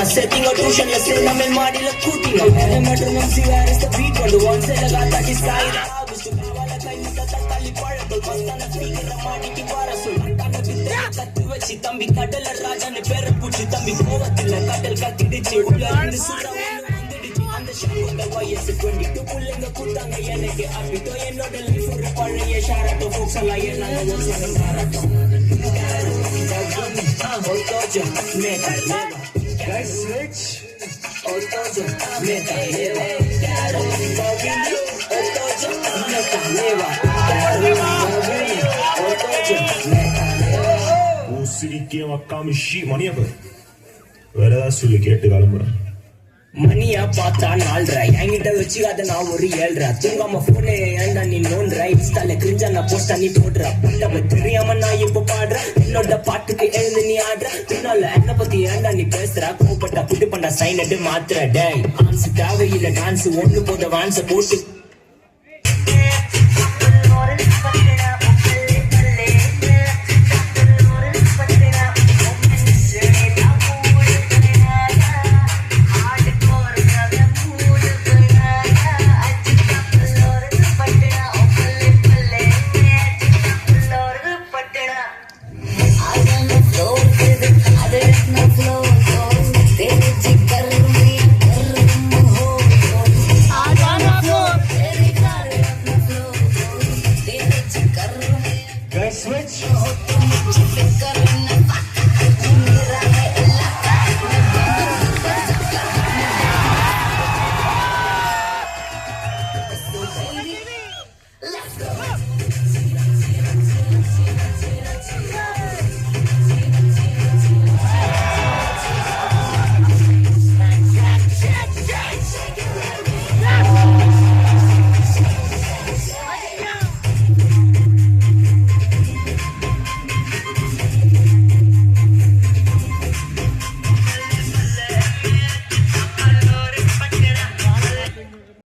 Setting a tuition lesson, I'm in Madi la cooting. I'm metronome, see where is the beat on the one side, I got that side. Gusto ka wala kayo tatatali para tol basta na speaker na Madi ki para sul. Tana bidya tatu vechi tambi kadal raja ne per puchi tambi kovathilla kadal kattidichu ulla indu sura onu vandidichu and shakunga vayas 22 pullenga kutanga enake apito ennoda life oru pazhaiya sharato folks alla enanga oru sharato Otojo meta Guys, switch. Otojo, meta leva. Caro, bobini. Otojo, meta leva. Caro, bobini. Otojo, meta leva. உசிரிக்கேன் அக்காமிஷி மணியப்ப வேற ஏதாவது சொல்லி கேட்டு கிளம்புறேன். மணியா பார்த்தா 4:30 என்கிட்ட வச்சுக்காத நான் ஒரு 7:30 தூங்காம போனே ஏன்டா நீ நோன்ற இன்ஸ்டால கிரிஞ்சா நான் போஸ்டா நீ போடுற புண்டவ தெரியாம நான் இப்ப பாடுறேன் என்னோட பாட்டுக்கு எழுந்து நீ ஆடுற பின்னால என்ன பத்தி ஏன்டா நீ பேசுற கோபப்பட்டா புட்டு பண்ணா சைன் அட்டு மாத்துற டேய் ஆன்ஸ் தேவையில்லை டான்ஸ் ஒண்ணு போத வான்ஸ போட்டு